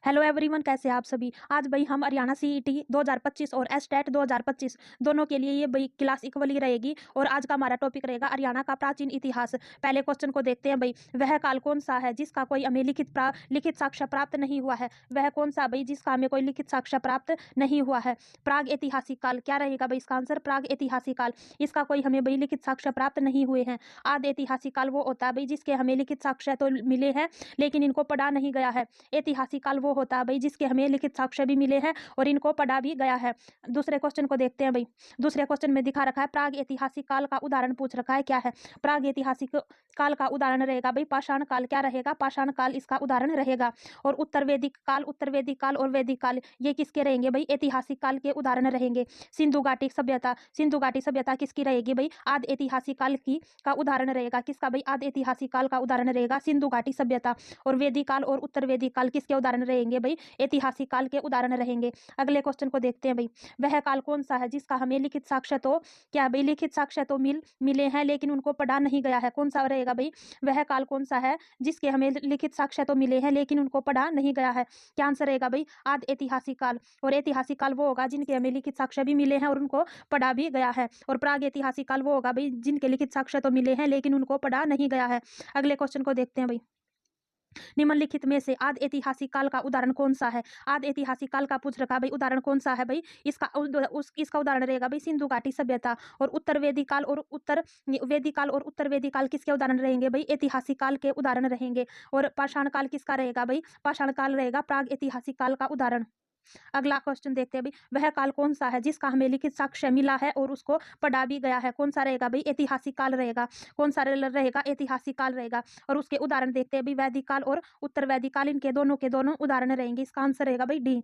Hello everyone, कैसे हैं आप सभी। आज भाई हम हरियाणा सीईटी 2025 और एसटेट 2025 दोनों के लिए ये भाई क्लास इक्वली रहेगी। और आज का हमारा टॉपिक रहेगा हरियाणा का प्राचीन इतिहास। पहले क्वेश्चन को देखते हैं भाई। वह काल कौन सा है जिसका कोई हमें लिखित साक्ष्य प्राप्त नहीं हुआ है। वह कौन सा भाई जिसका हमें कोई लिखित साक्ष्य प्राप्त नहीं हुआ है। प्राग ऐतिहासिक काल क्या रहेगा भाई इसका आंसर, प्राग ऐतिहासिक काल। इसका कोई हमें भाई लिखित साक्ष्य प्राप्त नहीं हुए हैं। आदि ऐतिहासिक काल वो होता है भाई जिसके हमें लिखित साक्ष्य तो मिले हैं लेकिन इनको पढ़ा नहीं गया है। ऐतिहासिक काल वो होता है भाई जिसके हमें लिखित साक्ष्य भी मिले हैं और इनको पढ़ा भी गया है। दूसरे क्वेश्चन को देखते हैं भाई। दूसरे क्वेश्चन में दिखा रखा है प्राग ऐतिहासिक काल का उदाहरण पूछ रखा है। क्या है प्राग ऐतिहासिक काल का उदाहरण रहेगा भाई पाषाण काल। क्या रहेगा, पाषाण काल इसका उदाहरण रहेगा। और उत्तर वैदिक काल और वैदिक काल ये किसके रहेंगे भाई, ऐतिहासिक काल के उदाहरण रहेंगे। सिंधु घाटी सभ्यता किसकी रहेगी भाई, आदि ऐतिहासिक काल की का उदाहरण रहेगा। किसका भाई, आदि ऐतिहासिक काल का उदाहरण रहेगा सिंधु घाटी सभ्यता। और वैदिक काल और उत्तर वैदिक काल किसके उदाहरण रहेंगे भाई, ऐतिहासिक काल के उदाहरण रहेंगे। अगले क्वेश्चन को देखते हैं भाई। वह काल कौन सा है जिसका हमें लिखित साक्ष्य तो क्या भाई, लिखित साक्ष्य तो मिले हैं लेकिन उनको पढ़ा नहीं गया है। कौन सा रहेगा भाई, वह काल कौन सा है जिसके हमें लिखित साक्ष्य तो मिले हैं लेकिन उनको पढ़ा नहीं गया है। क्या आंसर रहेगा भाई, आदि ऐतिहासिक काल। और ऐतिहासिक काल वो होगा जिनके हमें लिखित साक्ष्य भी मिले हैं और उनको पढ़ा भी गया है। और प्राग ऐतिहासिक काल वो होगा भाई जिनके लिखित साक्ष्य तो मिले हैं लेकिन उनको पढ़ा नहीं गया है। अगले क्वेश्चन को देखते हैं भाई। निम्नलिखित में से आदि ऐतिहासिक काल का उदाहरण कौन सा है। आदि ऐतिहासिक काल का पूछ रखा भाई, उदाहरण कौन सा है भाई, इसका उदाहरण रहेगा भाई सिंधु घाटी सभ्यता। और उत्तर वैदिक काल और उत्तर वैदिक काल किसके उदाहरण रहेंगे भाई, ऐतिहासिक काल के उदाहरण रहेंगे। और पाषाण काल किसका रहेगा भाई, पाषाण काल रहेगा प्राग ऐतिहासिक काल का उदाहरण। अगला क्वेश्चन देखते हैं भाई। वह काल कौन सा है जिसका हमें लिखित साक्ष्य मिला है और उसको पढ़ा भी गया है। कौन सा रहेगा भाई, ऐतिहासिक काल रहेगा। कौन सा रहेगा, ऐतिहासिक काल रहेगा। और उसके उदाहरण देखते हैं भाई, वैदिक काल और उत्तर वैदिक काल इनके दोनों के दोनों उदाहरण रहेंगे। इसका आंसर रहेगा भाई डी।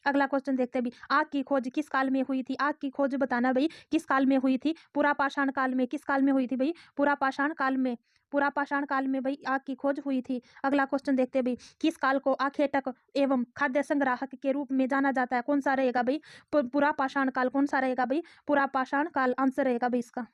अगला क्वेश्चन देखते हैं भाई। आग की खोज किस काल में हुई थी। आग की खोज बताना भाई किस काल में हुई थी, पुरा पाषाण काल में। किस काल में हुई थी भाई, पुरा पाषाण काल में। पुरा पाषाण काल में भाई आग की खोज हुई थी। अगला क्वेश्चन देखते हैं भाई। किस काल को आखेटक एवं खाद्य संग्राहक के रूप में जाना जाता है। कौन सा रहेगा भाई, पुरा पाषाण काल। कौन सा रहेगा भाई, पुरा पाषाण काल आंसर रहेगा भाई इसका।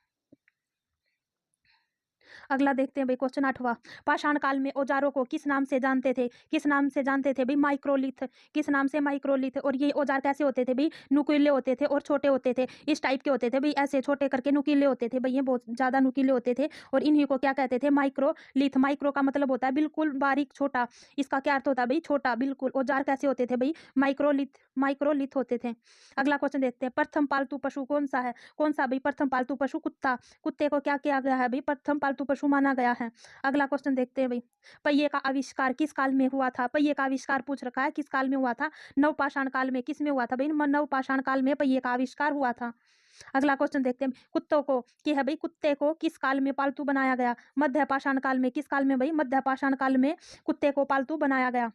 अगला देखते हैं भाई क्वेश्चन 8वां। पाषाण काल में औजारों को किस नाम से जानते थे। किस नाम से जानते थे भाई, माइक्रोलिथ। किस नाम से, माइक्रोलिथ। और ये औजार कैसे होते थे भाई, नुकीले होते थे और छोटे होते थे। इस टाइप के होते थे भाई, ऐसे छोटे करके नुकीले होते थे भाई, ये बहुत ज्यादा नुकीले होते थे। और इन्हीं को क्या कहते थे, माइक्रोलिथ। माइक्रो का मतलब होता है बिल्कुल बारीक छोटा, इसका क्या अर्थ होता है भाई, छोटा बिल्कुल। औजार कैसे होते थे भाई, माइक्रोलिथ होते थे। अगला क्वेश्चन देखते हैं। प्रथम पालतू पशु कौन सा है। कौन सा भाई, प्रथम पालतू पशु कुत्ता। कुत्ते को क्या किया गया है भाई, प्रथम पालतू पशु माना गया है। अगला क्वेश्चन देखते हैं भाई। पहिए का आविष्कार किस काल में हुआ था। पहिए का आविष्कार पूछ रखा है किस काल में हुआ था, नवपाषाण काल में। किस में हुआ था भाई, नवपाषाण काल में पहिए का आविष्कार हुआ था। अगला क्वेश्चन देखते हैं। कुत्तों को क्या है भाई, कुत्ते को किस काल में पालतू बनाया गया, मध्य पाषाण काल में। किस काल में भाई, मध्य पाषाण काल में कुत्ते को पालतू बनाया गया।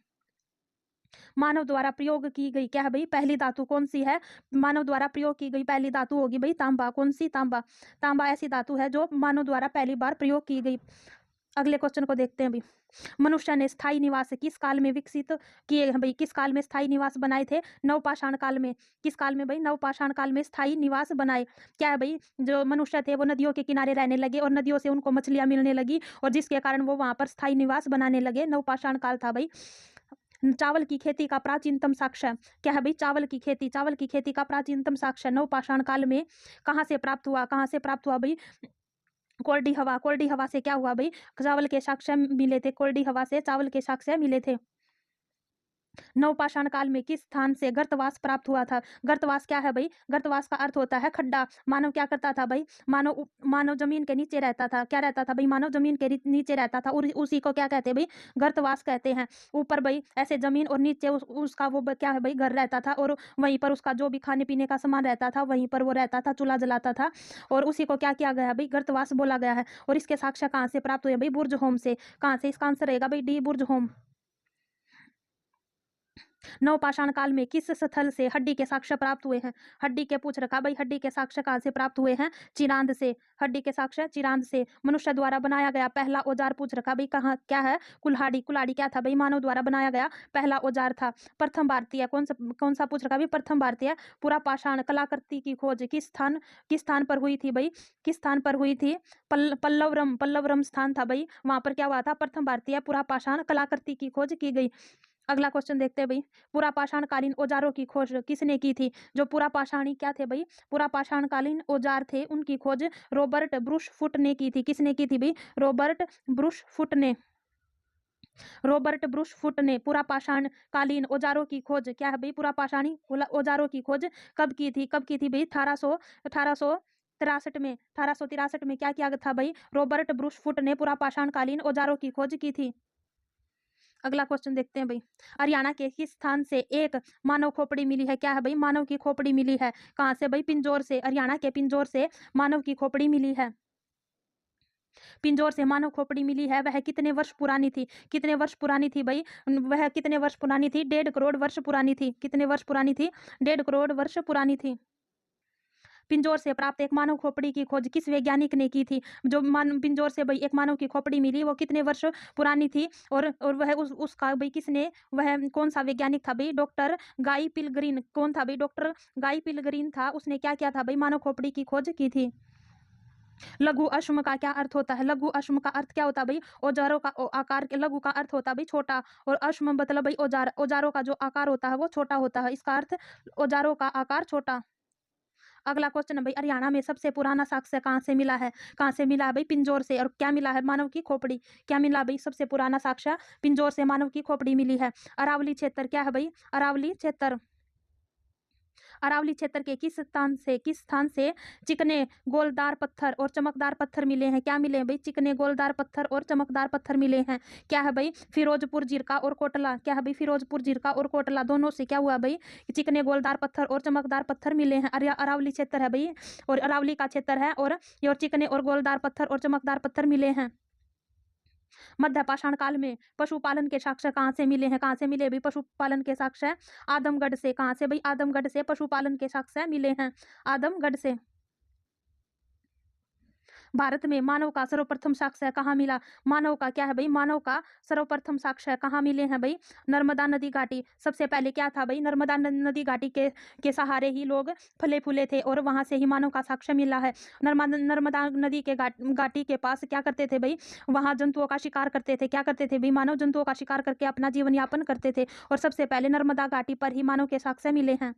मानव द्वारा प्रयोग की गई क्या है भाई, पहली धातु कौन सी है। मानव द्वारा प्रयोग की गई पहली धातु होगी भाई तांबा। कौन सी, तांबा। तांबा ऐसी धातु है जो मानव द्वारा पहली बार प्रयोग की गई। अगले क्वेश्चन को देखते हैं भाई। मनुष्य ने स्थायी निवास किस काल में विकसित किए हैं भाई, किस काल में स्थायी निवास बनाए थे, नवपाषाण काल में। किस काल में भाई, नवपाषाण काल में स्थायी निवास बनाए। क्या है भाई, जो मनुष्य थे वो नदियों के किनारे रहने लगे और नदियों से उनको मछलियां मिलने लगी और जिसके कारण वो वहां पर स्थायी निवास बनाने लगे। नवपाषाण काल था भाई। चावल की खेती का प्राचीनतम साक्ष्य क्या है भाई, चावल की खेती का प्राचीनतम साक्ष्य नवपाषाण काल में कहाँ से प्राप्त हुआ, कहाँ से प्राप्त हुआ भाई, कोल्डी हवा से क्या हुआ भाई, चावल के साक्ष्य मिले थे। कोल्डी हवा से चावल के साक्ष्य मिले थे। नवपाषाण काल में किस स्थान से गर्तवास प्राप्त हुआ था। गर्तवास क्या है भाई, गर्तवास का अर्थ होता है खड्डा। मानव क्या करता था भाई, मानव जमीन के नीचे रहता था। क्या रहता था भाई, मानव जमीन के नीचे रहता था और उसी को क्या कहते हैं भाई, गर्तवास कहते हैं। ऊपर भाई ऐसे जमीन और नीचे उसका वो क्या है भाई, घर रहता था और वहीं पर उसका जो भी खाने पीने का सामान रहता था वहीं पर वो रहता था, चूल्हा जलाता था और उसी को क्या किया गया है भाई, गर्तवास बोला गया है। और इसके साक्ष्य कहाँ से प्राप्त हुए भाई, बुर्ज होम से। कहाँ से, इसका आंसर रहेगा भाई डी, बुर्ज होम। नवपाषाण काल में किस स्थल से हड्डी के साक्ष्य प्राप्त हुए हैं। हड्डी के पूछ रखा भाई, हड्डी के साक्ष्य कहाँ से प्राप्त हुए हैं, चिरांद से। हड्डी के साक्ष्य चिरांद से। मनुष्य द्वारा बनाया गया पहला औजार पूछ रखा भाई, कहाँ क्या है, कुल्हाड़ी। कुल्हाड़ी क्या था भाई, मानव द्वारा बनाया गया पहला औजार था। प्रथम भारतीय कौन सा पूछ रखा भाई, प्रथम भारतीय पुरा पाषाण कलाकृति की खोज किस स्थान पर हुई थी भाई, किस स्थान पर हुई थी, पल्लवरम स्थान था भाई, वहां पर क्या हुआ था, प्रथम भारतीय पुरा पाषाण कलाकृति की खोज की गई। अगला क्वेश्चन देखते हैं भाई, पुरापाषाणकालीन औजारों की खोज किसने की थी? जो पुरापाषाणी क्या थे भाई? पुरापाषाणकालीन औजार थे, उनकी खोज रॉबर्ट ब्रूस फुट ने की थी। किसने की थी भाई? रॉबर्ट ब्रूस फुट ने। रॉबर्ट ब्रूस फुट ने पुरापाषाणकालीन औजारों की खोज क्या है भाई? पुरापाषाणी औजारों की खोज कब की थी? कब की थी भाई? 1863 में। 1863 में क्या किया था भाई? रॉबर्ट ब्रूस फुट ने पुरापाषाणकालीन औजारों की खोज की थी। अगला क्वेश्चन देखते हैं भाई, हरियाणा के किस स्थान से एक मानव खोपड़ी मिली है? क्या है भाई? मानव की खोपड़ी मिली है। कहाँ से भाई? पिंजौर से। हरियाणा के पिंजौर से मानव की खोपड़ी मिली है। पिंजौर से मानव खोपड़ी मिली है, वह कितने वर्ष पुरानी थी? कितने वर्ष पुरानी थी भाई? वह कितने वर्ष पुरानी थी? 1.5 करोड़ वर्ष पुरानी थी। कितने वर्ष पुरानी थी? 1.5 करोड़ वर्ष पुरानी थी। पिंजौर से प्राप्त एक मानव खोपड़ी की खोज किस वैज्ञानिक ने की थी? जो पिंजौर से भाई एक मानव की खोपड़ी मिली, वो कितने वर्ष पुरानी थी? और वह उसका भाई किसने, वह कौन सा वैज्ञानिक था भाई? डॉक्टर गाई पिलग्रीन। कौन था भाई? डॉक्टर गाई पिलग्रीन था। उसने क्या किया था भाई? मानव खोपड़ी की खोज की थी। लघु अश्म का क्या अर्थ होता है? लघु अश्म का अर्थ क्या होता है भाई? औजारों का आकार। लघु का अर्थ होता है भाई छोटा, और अश्म मतलब भाई औजार। औजारों का जो आकार होता है वो छोटा होता है, इसका अर्थ औजारों का आकार छोटा। अगला क्वेश्चन है भाई, हरियाणा में सबसे पुराना साक्ष्य कहाँ से मिला है? कहाँ से मिला है भाई? पिंजौर से। और क्या मिला है? मानव की खोपड़ी। क्या मिला भाई? सबसे पुराना साक्ष्य पिंजौर से मानव की खोपड़ी मिली है। अरावली क्षेत्र क्या है भाई? अरावली क्षेत्र। अरावली क्षेत्र के किस स्थान से चिकने गोलदार पत्थर और चमकदार पत्थर मिले हैं? क्या मिले हैं भाई? चिकने गोलदार पत्थर और चमकदार पत्थर मिले हैं। क्या है भाई? फिरोजपुर जिरका और कोटला। क्या है भाई? फिरोजपुर जिरका और कोटला दोनों से क्या हुआ भाई? चिकने गोलदार पत्थर और चमकदार पत्थर मिले हैं। अरावली क्षेत्र है भाई, और अरावली का क्षेत्र है, और ये चिकने और गोलदार पत्थर और चमकदार पत्थर मिले हैं। मध्य पाषाण काल में पशुपालन के साक्ष्य कहाँ से मिले हैं? कहाँ से मिले भाई पशुपालन के साक्ष्य? आदमगढ़ से। कहाँ से भाई? आदमगढ़ से पशुपालन के साक्ष्य मिले हैं, आदमगढ़ से। भारत में मानव का सर्वप्रथम साक्ष्य कहाँ मिला? मानव का क्या है भाई? मानव का सर्वप्रथम साक्ष्य कहाँ मिले हैं भाई? नर्मदा नदी घाटी। सबसे पहले क्या था भाई? नर्मदा नदी घाटी के सहारे ही लोग फले फूले थे, और वहां से ही मानव का साक्ष्य मिला है। नर्मदा नदी के घाटी के पास क्या करते थे भाई? वहां जंतुओं का शिकार करते थे। क्या करते थे भाई? मानव जंतुओं का शिकार करके अपना जीवन यापन करते थे, और सबसे पहले नर्मदा घाटी पर ही मानव के साक्ष्य मिले हैं।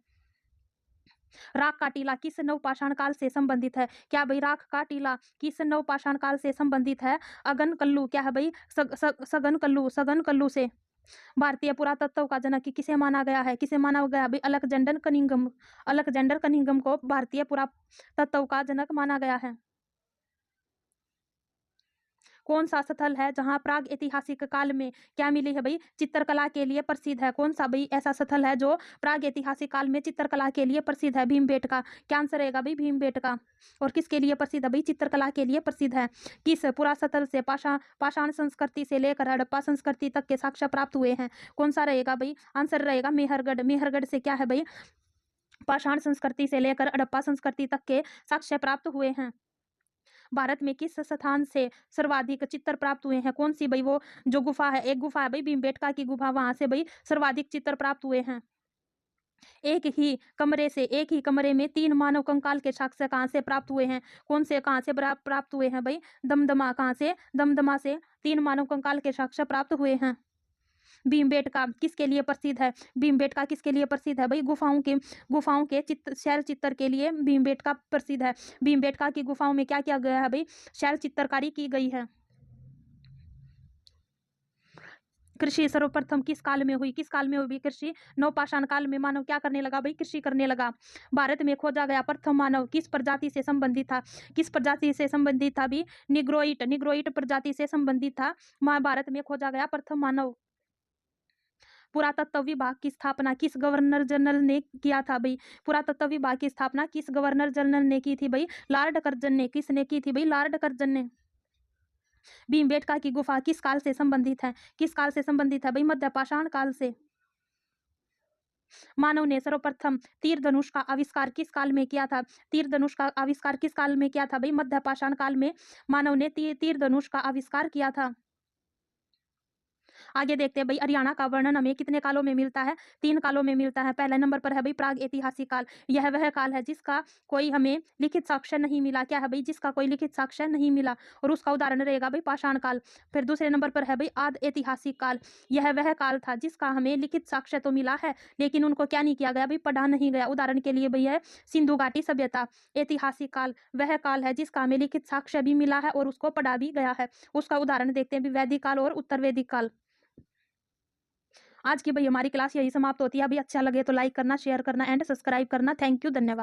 राख का टीला किस नवपाषाण काल से संबंधित है? क्या भाई? राख का टीला किस नवपाषाण काल से संबंधित है? अगन कल्लू। क्या है भाई? सगन कल्लू। सगन कल्लू से। भारतीय पुरातत्व का जनक किसे माना गया है? किसे माना गया भाई? Alexander Cunningham. अलेक्जेंडर कनिंघम को भारतीय पुरातत्व का जनक माना गया है। कौन सा स्थल है जहां प्राग ऐतिहासिक काल में क्या मिली है भाई? चित्रकला के लिए प्रसिद्ध है। कौन सा भाई ऐसा स्थल है जो प्राग ऐतिहासिक काल में चित्रकला के लिए प्रसिद्ध है? भीमबेटका। क्या आंसर रहेगा भाई? भीमबेटका। और किसके लिए प्रसिद्ध है भाई? चित्रकला के लिए प्रसिद्ध है। किस पुरास्थल से पाषाण संस्कृति से लेकर हड़प्पा संस्कृति तक के साक्ष्य प्राप्त हुए हैं? कौन सा रहेगा भाई? आंसर रहेगा मेहरगढ़। मेहरगढ़ से क्या है भाई? पाषाण संस्कृति से लेकर हड़प्पा संस्कृति तक के साक्ष्य प्राप्त हुए हैं। भारत में किस स्थान से सर्वाधिक चित्र प्राप्त हुए हैं? कौन सी भाई? वो जो गुफा है, एक गुफा है भाई भीमबेटका की गुफा, वहां से भाई सर्वाधिक चित्र प्राप्त हुए हैं। एक ही कमरे में 3 मानव कंकाल के साक्ष्य कहाँ से प्राप्त हुए हैं? कौन से कहाँ से प्राप्त हुए हैं भाई? दमदमा। कहाँ से? दमदमा से 3 मानव कंकाल के साक्ष्य प्राप्त हुए हैं। भीमबेटका किसके लिए प्रसिद्ध है? भीमबेटका किसके लिए प्रसिद्ध है भाई? गुफाओं के शैल चित्र के लिए भीमबेटका प्रसिद्ध है। भीमबेटका की गुफाओं में क्या किया गया है भाई? शैल चित्रकारी की गई है। कृषि सर्वप्रथम किस काल में हुई? किस काल में हुई कृषि? नवपाषाण काल में मानव क्या करने लगा भाई? कृषि करने लगा। भारत में खोजा गया प्रथम मानव किस प्रजाति से संबंधित था? किस प्रजाति से संबंधित था भी? निग्रोइट। निग्रोइट प्रजाति से संबंधित था। भारत में खोजा गया प्रथम मानव। पुरातत्व विभाग की स्थापना किस गवर्नर जनरल ने किया था भाई? पुरातत्व विभाग की स्थापना किस गवर्नर जनरल ने की थी भाई? लॉर्ड कर्जन ने। किसने की थी भाई? लॉर्ड कर्जन ने। भीमबेटका की गुफा किस काल से संबंधित है? किस काल से संबंधित है भाई? मध्य पाषाण काल से। मानव ने सर्वप्रथम तीर धनुष का आविष्कार किस काल में किया था? तीर धनुष का आविष्कार किस काल में किया था भाई? मध्य पाषाण काल में मानव ने तीर धनुष का आविष्कार किया था। आगे देखते हैं भाई हरियाणा का वर्णन हमें कितने कालों में मिलता है, 3 कालों में मिलता है। पहले नंबर पर है भाई प्राग ऐतिहासिक काल। यह वह काल है जिसका कोई हमें लिखित साक्ष्य नहीं मिला। क्या है भाई? जिसका कोई लिखित साक्ष्य नहीं मिला, और उसका उदाहरण रहेगा भाई पाषाण काल। फिर दूसरे नंबर पर है भाई आदि ऐतिहासिक काल। यह वह काल था जिसका हमें लिखित साक्ष्य तो मिला है, लेकिन उनको क्या नहीं किया गया भाई? पढ़ा नहीं गया। उदाहरण के लिए भई है सिंधु घाटी सभ्यता। ऐतिहासिक काल वह काल है जिसका हमें लिखित साक्ष्य भी मिला है और उसको पढ़ा भी गया है। उसका उदाहरण देखते हैं भी वैदिक काल और उत्तर वैदिक काल। आज की भाई हमारी क्लास यही समाप्त होती है। अभी अच्छा लगे तो लाइक करना, शेयर करना एंड सब्सक्राइब करना। थैंक यू, धन्यवाद।